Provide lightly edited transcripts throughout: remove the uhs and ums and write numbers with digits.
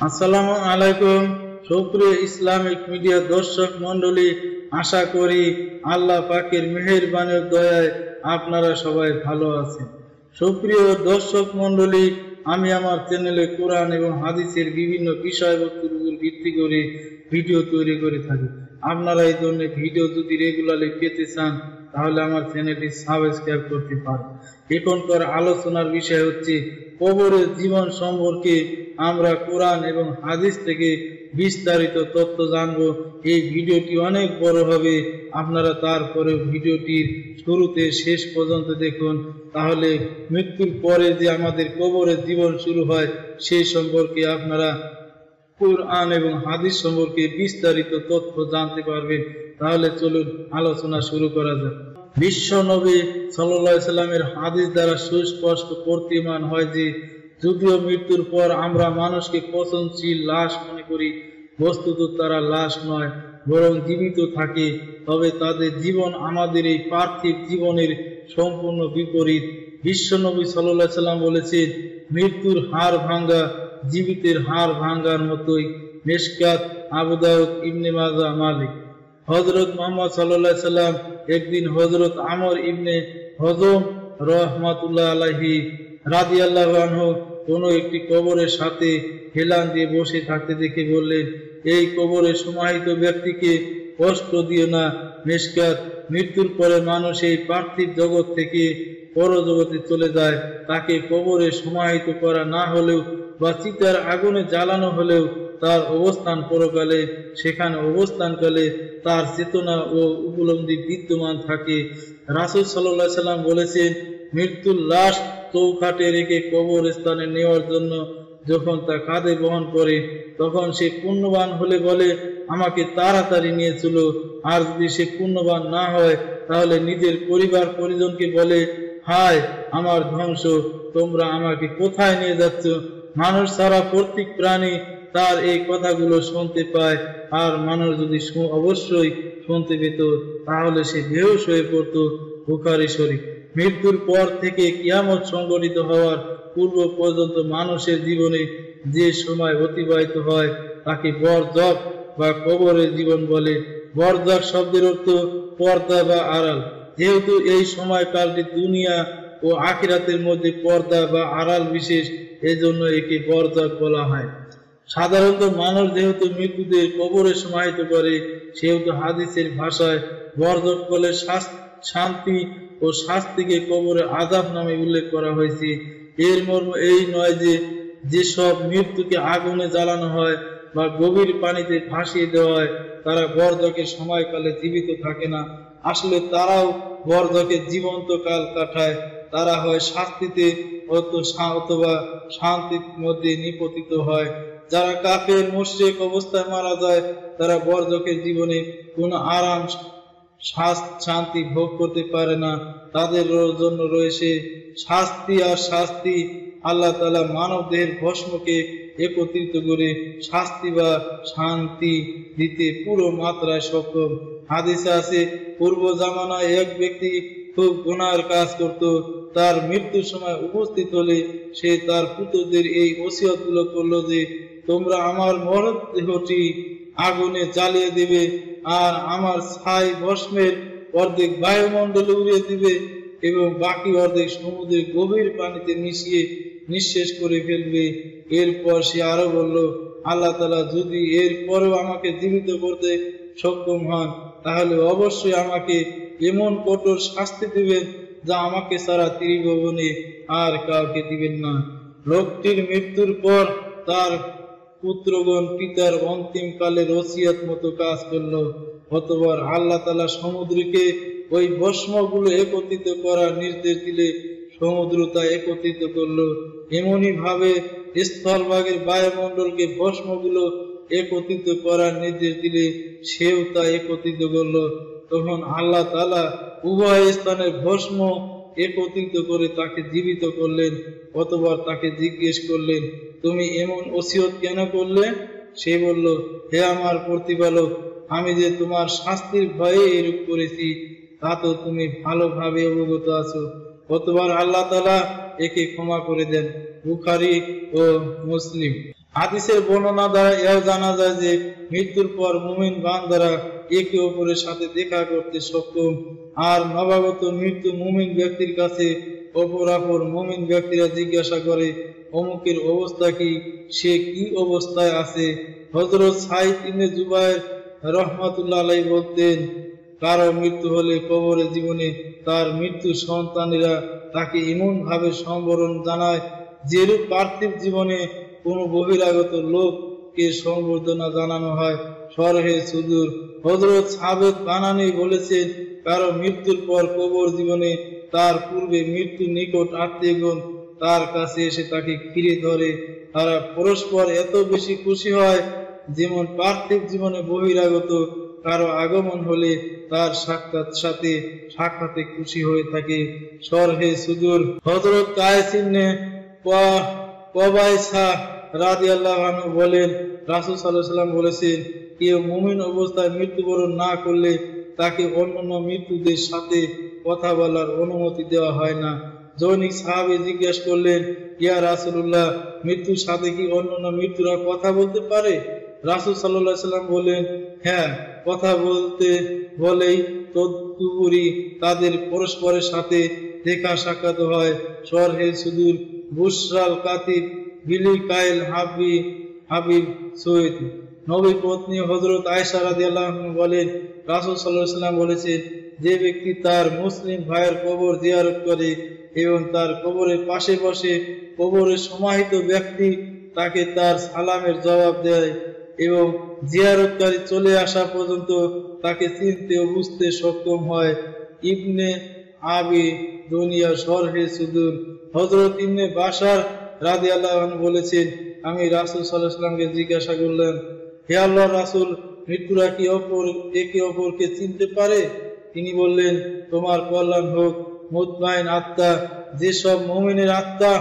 আসসালামু আলাইকুম সুপ্রিয় ইসলামিক মিডিয়া দর্শক মণ্ডলী, আশা করি আল্লাহ পাকের মেহেরবানি ও দয়ায় আপনারা সবাই ভালো আছেন। সুপ্রিয় দর্শক মণ্ডলী, আমি আমার চ্যানেলে কোরআন এবং হাদিসের বিভিন্ন বিষয়বস্তুর উপর ভিত্তি করে ভিডিও তৈরি করে থাকি। আপনারা এই ধরনের ভিডিও যদি রেগুলারলি পেতে চান তাহলে আমার চ্যানেলটি সাবস্ক্রাইব করতে পারেন। এখনকার আলোচনার বিষয় হচ্ছে কবরের জীবন সম্পর্কে আমরা কোরআন এবং হাদিস থেকে বিস্তারিত তথ্য জানব। এই ভিডিওটি অনেক বড় হবে, আপনারা তারপরে ভিডিওটির শুরুতে শেষ পর্যন্ত দেখুন, তাহলে মৃত্যুর পরে যে আমাদের কবরের জীবন শুরু হয় সেই সম্পর্কে আপনারা কোরআন এবং হাদিস সম্পর্কে বিস্তারিত তথ্য জানতে পারবেন। তাহলে চলুন আলোচনা শুরু করা যাক। বিশ্ব নবী সাল্লাল্লাহু আলাইহি সাল্লামের হাদিস দ্বারা সুস্পষ্ট প্রতীয়মান হয় যে যদিও মৃত্যুর পর আমরা মানুষকে পচনশীল লাশ মনে করি, বস্তুত তারা লাশ নয় বরং জীবিত থাকে, তবে তাদের জীবন আমাদের এই পার্থিব জীবনের সম্পূর্ণ বিপরীত। বিশ্ব নবী সাল্লাল্লাহু আলাইহি সাল্লাম বলেছেন, মৃত্যুর হাড় ভাঙ্গা জীবিতের হাড় ভাঙ্গার মতোই। মিশকাত, আবু দাউদ, ইবনে মাজাহ, মালিক। হযরত মুহাম্মদ সাল্লাল্লাহু আলাইহি সাল্লাম একদিন হযরত আমর ইবনে হজম রাহমাতুল্লাহ আলাইহি রাদিয়াল্লাহু আনহু কোনো একটি কবরের সাথে হেলান দিয়ে বসে থাকতে দেখে বললেন, এই কবরে সমাহিত ব্যক্তিকে কষ্ট দিও না। মিশকাত, মৃত্যুর পরে মানুষ এই পার্থিব জগৎ থেকে পরজগতে চলে যায়। তাকে কবরে সমাহিত করা না হলেও বা চিতার আগুনে জ্বালানো হলেও তার অবস্থান পরকালে, সেখানে অবস্থানকালে তার চেতনা ও উপলব্ধি বিদ্যমান থাকে। রাসূল সাল্লাল্লাহু আলাইহি সাল্লাম বলেছেন, মৃত্যুর লাশ চৌখাটে রেখে কবর স্থানে নেওয়ার জন্য যখন তা কাঁধে বহন করে তখন সে পুণ্যবান হলে বলে, আমাকে তাড়াতাড়ি নিয়ে চলো। আর যদি সে পুণ্যবান না হয় তাহলে নিজের পরিবার পরিজনকে বলে, হায় আমার ধ্বংস, তোমরা আমাকে কোথায় নিয়ে যাচ্ছ? মানুষ ছাড়া প্রত্যেক প্রাণী তার এই কথাগুলো শুনতে পায়, আর মানুষ যদি অবশ্যই শুনতে পেত তাহলে সে বেহুশ হয়ে পড়ত। বুখারী শরীফ। মৃত্যুর পর থেকে কিয়ামত সংঘটিত হওয়ার পূর্ব পর্যন্ত মানুষের জীবনে যে সময় অতিবাহিত হয় তাকে বরজাখ বা কবরের জীবন বলে। বরজাখ শব্দের অর্থ পর্দা বা আড়াল। যেহেতু এই সময়কালটি দুনিয়া ও আখিরাতের মধ্যে পর্দা বা আড়াল বিশেষ, এজন্য একে বরজাখ বলা হয়। সাধারণত মানুষ যেহেতু মৃত্যুদের কবরে সমাহিত করে, সেহেতু হাদিসের ভাষায় বরজাখ বলে শান্তি ও শাস্তিকে কবরে আজাব নামে উল্লেখ করা হয়েছে। এর মর্ম এই নয় যে যেসব মৃত্যুকে আগুনে জ্বালানো হয় বা গভীর পানিতে ভাসিয়ে দেওয়া হয় তারা বরজাখের সময়কালে জীবিত থাকে না। আসলে তারাও বরজাখের জীবন্ত কাল কাটায়। তারা হয় শাস্তিতে অথবা শান্তির মধ্যে নিপতিত হয়। যারা কাফের মুশরিক অবস্থায় মারা যায় তারা বরজাখের জীবনে কোনো আরাম শান্তি ভোগ করতে পারে না। তাদের জন্য রয়েছে শাস্তি আর শাস্তি। আল্লাহ তাআলা মানব দেহের ভস্মকে একত্রিত করে শাস্তি বা শান্তি দিতে পুরো মাত্রায় সক্ষম। হাদিসে আছে, পূর্ব জামানায় এক ব্যক্তি খুব গুনাহের কাজ করত। তার মৃত্যুর সময় উপস্থিত হলে সে তার পুত্রদের এই ওসিয়তগুলো করলো যে, তোমরা আমার মরদেহটি আগুনে জ্বালিয়ে দিবে আর আমার ছাই ভস্মের অর্ধেক বায়ুমণ্ডলে উড়িয়ে দিবে এবং বাকি অর্ধেক সমুদ্রের গভীর পানিতে মিশিয়ে নিঃশেষ করে ফেলবে। এরপর সে আরো বলল, আল্লাহ তাআলা যদি এর পরেও আমাকে জীবিত করতে সক্ষম হন তাহলে অবশ্যই আমাকে এমন কঠোর শাস্তি দিবেন যা আমাকে ছাড়া ত্রিভুবনে আর কাউকে দিবেন না। লোকটির মৃত্যুর পর তার পুত্রগণ পিতার অন্তিম কালের ওসিয়ত মতো কাজ করলো। অতঃপর আল্লাহ তাআলা সমুদ্রকে ওই ভস্মগুলো একত্রিত করার নির্দেশ দিলে সমুদ্র তা একত্রিত করলো। এমনি ভাবে স্থলভাগের বায়ুমণ্ডলকে ভস্মগুলো একত্রিত করার নির্দেশ দিলে সেও তা একত্রিত করলো। তখন আল্লাহ তাআলা উভয় স্থানের ভস্ম একত্রিত করে তাকে জীবিত করলেন। অতঃপর তাকে জিজ্ঞেস করলেন, তুমি এমন ওসিয়ত কেন করলে? সে বলল, হে আমার প্রতিপালক, আমি যে তোমার শাস্তির ভয়ে এরূপ করেছি তা তো তুমি ভালোভাবে অবগত আছো। অতঃপর আল্লাহ তাআলা একে ক্ষমা করে দেন। বুখারী ও মুসলিম। হাদিসের বর্ণনা দ্বারা এও জানা যায় যে মৃত্যুর পর মুমিন বান্দারা একে অপরের সাথে দেখা করতে সক্ষম। আর নবাগত মৃত্যু মুমিন ব্যক্তির কাছে অপরাপর মুমিন ব্যক্তিরা জিজ্ঞাসা করে, অমুকের অবস্থা কি, সে কি অবস্থায় আছে। হযরত সাঈদ ইবনে জুবায়ের রাহমাতুল্লাহ আলাইহি বলতেন, কারো মৃত্যু হলে কবরের জীবনে তার মৃত্যু সন্তানেরা তাকে এমন ভাবে সম্বরণ জানায় যেরূপ পার্থিব জীবনে কোন বহিরাগত লোককে সম্বর্ধনা জানানো হয় সরহে সুদূর। হযরত সাবেত বানানি বলেছেন, কারো মৃত্যুর পর কবর জীবনে তার পূর্বে মৃত্যু নিকট আত্মীয়গণ তার কাছে এসে তাকে ঘিরে ধরে। তারা পরস্পর এত বেশি খুশি হয় যেমন পার্থিব জীবনে বহিরাগত কারো আগমন হলে তার সাক্ষাতে খুশি হয়ে থাকে সরহে সুদূর। হযরত কায়েস ইবনে কবাইসা রাদিয়াল্লাহু আনহু বলেন, রাসূল সাল্লাল্লাহু আলাইহি ওয়াসাল্লাম বলেছেন, কেউ মুমিন অবস্থায় মৃত্যুবরণ না করলে তাকে অন্যান্য মৃত্যুদের সাথে কথা বলার অনুমতি দেওয়া হয় না। জনৈক সাহাবী জিজ্ঞেস করলেন, ইয়া রাসূলুল্লাহ, মৃত্যুর সাথে কি অন্যান্য মৃত্যুরা কথা বলতে পারে? রাসূল সাল্লাল্লাহু আলাইহি ওয়াসাল্লাম বললেন, হ্যাঁ, কথা বলতে বলেই তদুপরি তাদের পরস্পরের সাথে দেখা সাক্ষাৎ হয় সরহে সুদূর। বুশরাল কাতিব বিলি কাইল হাবিব সৈয়দ নবী পত্নী হযরত আয়েশা রাদিয়াল্লাহু আনহা বলেন, রাসূল সাল্লাল্লাহু আলাইহি ওয়াসাল্লাম বলেছেন, যে ব্যক্তি তার মুসলিম ভাইয়ের কবর জিয়ারত করে এবং তার কবরের পাশে বসে কবরে সমাহিত ব্যক্তি তাকে তার সালামের জবাব দেয় এবং জিয়ারতকারী চলে আসা পর্যন্ত তাকে চিনতে ও বুঝতে সক্ষম হয়। ইবনে আবি দুনিয়া সরহে সুদূর। হযরত ইবনে বাশার রাদিয়াল্লাহু আনহু বলেছেন, আমি রাসূল সাল্লাল্লাহু আলাইহি ওয়াসাল্লামকে জিজ্ঞাসা করলাম, হে আল্লাহর রাসূল, মৃত্যুরা কি একে অপরকে চিনতে পারে? তিনি বললেন, তোমার কল্যাণ হোক মুতমাইন আত্মা, যেসব মুমিনের আত্মা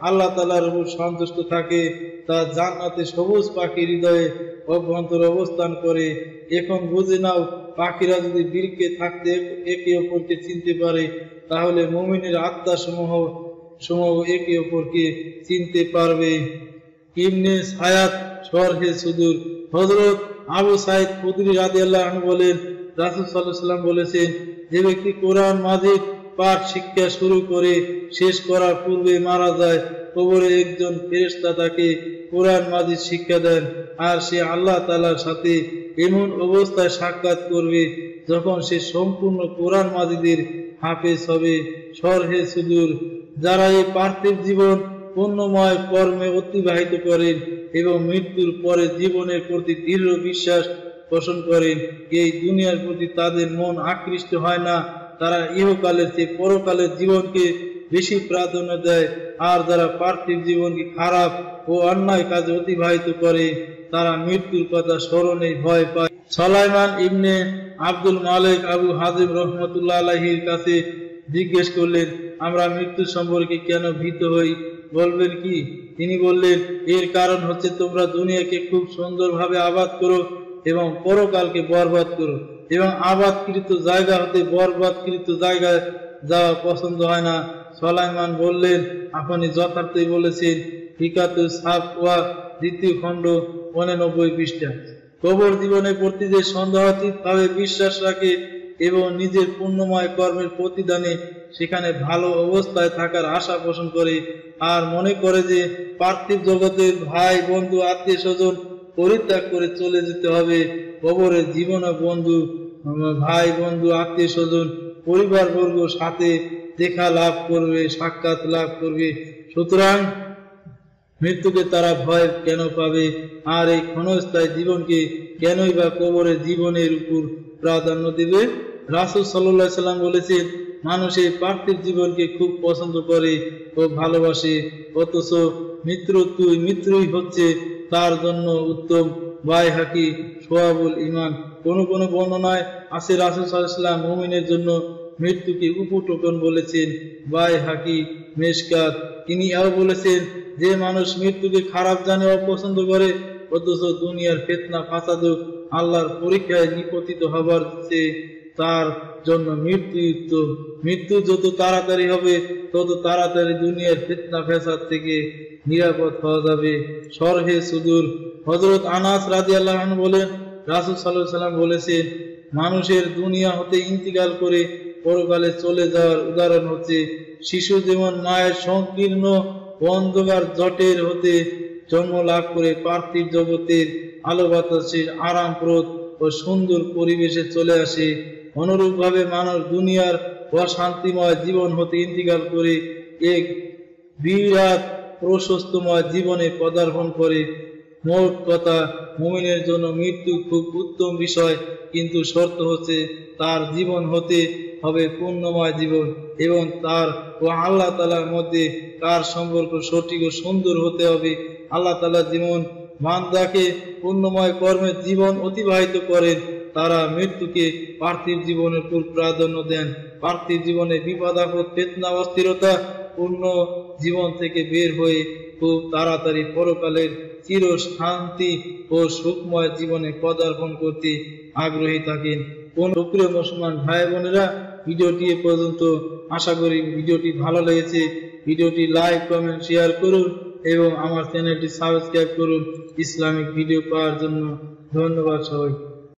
আল্লাহ তাআলার উপর সন্তুষ্ট থাকে তা জান্নাতে সবুজ পাখি হৃদয়ে অভ্যন্তরে অবস্থান করে। এখন বুঝে নাও, পাখিরা যদি বৃক্ষে থাকতে একে অপরকে চিনতে পারে, তাহলে মুমিনের আত্মা সমূহ একে অপরকে চিনতে পারবে। ইবনে সায়াদ সরহে সুদূর। হযরত আবু সাঈদ খুদরি রাদিয়াল্লাহু আনহু বলেন, রাসূল সাল্লাল্লাহু আলাইহি ওয়াসাল্লাম বলেছেন, যে ব্যক্তি কোরআন মাজিদ পাঠ শিক্ষা শুরু করে শেষ করার পূর্বে মারা যায়, কবরে একজন ফেরেশতা তাকে কোরআন মাজিদ শিক্ষা দেন, আর সে আল্লাহ তাআলার সাথে এমন অবস্থায় সাক্ষাৎ করবে যখন সে সম্পূর্ণ কোরআন মাজিদের হাফেজ হবে সরহে সুদূর। যারা এই পার্থিব জীবন পুণ্যময় কর্মে অতিবাহিত করেন এবং মৃত্যুর পরে জীবনের প্রতি দৃঢ় বিশ্বাস পোষণ করেন, এই দুনিয়ার প্রতি তাদের মন আকৃষ্ট হয় না, তারা ইহকালের চেয়ে পরকালের জীবনকে বেশি প্রাধান্য দেয়। আর যারা পার্থিব জীবনকে খারাপ ও অন্যায় কাজে অতিবাহিত করে, তারা মৃত্যুর কথা স্মরণে ভয় পায়। সুলাইমান ইবনে আব্দুল মালিক আবু হাজিম রহমতুল্লাহ আলাইহির কাছে জিজ্ঞেস করলেন, আমরা মৃত্যু সম্পর্কে কেন ভীত হই, বলবেন কি? তিনি বললেন, এর কারণ হচ্ছে তোমরা দুনিয়াকে খুব সুন্দরভাবে আবাদ করো এবং পরকালকে বরবাদ করো, এবং আবাদকৃত জায়গা হতে বরবাদকৃত জায়গায় যাওয়া পছন্দ হয় না। সুলাইমান বললেন, আপনি যথার্থই বলেছেন। ফিকাতুস সাফওয়া দ্বিতীয় খণ্ড 89 পৃষ্ঠা। কবর জীবনের প্রতি যে সন্দেহাতীত ভাবে বিশ্বাস রাখে এবং নিজের পুণ্যময় কর্মের প্রতিদানে সেখানে ভালো অবস্থায় থাকার আশা পোষণ করে আর মনে করে যে পার্থিব জগতের ভাই বন্ধু আত্মীয় স্বজন পরিত্যাগ করে চলে যেতে হবে, কবরের জীবনে বন্ধু ভাই বন্ধু আত্মীয় স্বজন পরিবার বর্গ সাথে দেখা লাভ করবে, সাক্ষাৎ লাভ করবে। সুতরাং মৃত্যুকে তারা ভয় কেন পাবে, আর এই ক্ষণস্থায়ী জীবনকে কেনই বা কবরের জীবনের উপর প্রাধান্য দিবে? রাসূল সাল্লাল্লাহু আলাইহি সাল্লাম বলেছেন, মানুষ এই পার্থিব জীবনকে খুব পছন্দ করে ও ভালোবাসে, অথচ মৃত্যুই হচ্ছে তার জন্য উত্তম। বাইহাকি সোয়াবুল ঈমান। কোন কোন বর্ণনায় আছে রাসূল সাল্লাল্লাহু আলাইহি ওয়াসাল্লাম মুমিনের জন্য মৃত্যুকে উপটকন বলেছেন। বাইহাকি মেশকাত। তিনি এও বলেছেন, যে মানুষ মৃত্যুকে খারাপ জানে অপছন্দ করে, অথচ দুনিয়ার ফিতনা ফাসাদ আল্লাহর পরীক্ষায় নিপতিত হবার চেয়ে তার জন্য মৃত্যু যত তাড়াতাড়ি হবে তত তাড়াতাড়ি দুনিয়ার ফিতনা ফাসাদ থেকে নিরাপদ হওয়া যাবে। সরহে সুদূর। হযরত আনাস রাদিয়াল্লাহু আনহু বলেন, রাসূল সাল্লাল্লাহু আলাইহি ওয়াসাল্লাম বলেছেন, মানুষের দুনিয়া হতে ইন্তিকাল করে পরকালে চলে যাওয়ার উদাহরণ হচ্ছে শিশু যেমন মায়ের সংকীর্ণ অন্ধকার জটের হতে জন্ম লাভ করে পার্থিব জগতের আলো বাতাসের আরামপ্রদ ও সুন্দর পরিবেশে চলে আসে, অনুরূপভাবে মানুষ দুনিয়ার অশান্তিময় জীবন হতে ইন্তিকাল করে এক বিরাট প্রশস্তময় জীবনে পদার্পণ করে। মোট কথা, মুমিনের জন্য মৃত্যু খুব উত্তম বিষয়, কিন্তু শর্ত হচ্ছে তার জীবন হতে হবে পূর্ণময় জীবন এবং তার ও আল্লাহ তাআলার মধ্যে তার সম্পর্ক সঠিক ও সুন্দর হতে হবে। আল্লাহ তাআলা যেমন বান্দাকে পূর্ণময় কর্মের জীবন অতিবাহিত করেন, তারা মৃত্যুকে পার্থিব জীবনের উপর প্রাধান্য দেন। পার্থিব জীবনে বিপদ আপদ ফিতনা অস্থিরতা পূর্ণ জীবন থেকে বের হয়ে খুব তাড়াতাড়ি পরকালের চির শান্তি ও সুখময় জীবনে পদার্পণ করতে আগ্রহী থাকেন। কোন প্রিয় মুসলমান ভাই বোনেরা, ভিডিওটি এ পর্যন্ত। আশা করি ভিডিওটি ভালো লেগেছে। ভিডিওটি লাইক কমেন্ট শেয়ার করুন এবং আমার চ্যানেলটি সাবস্ক্রাইব করুন ইসলামিক ভিডিও পাওয়ার জন্য। ধন্যবাদ সবাই।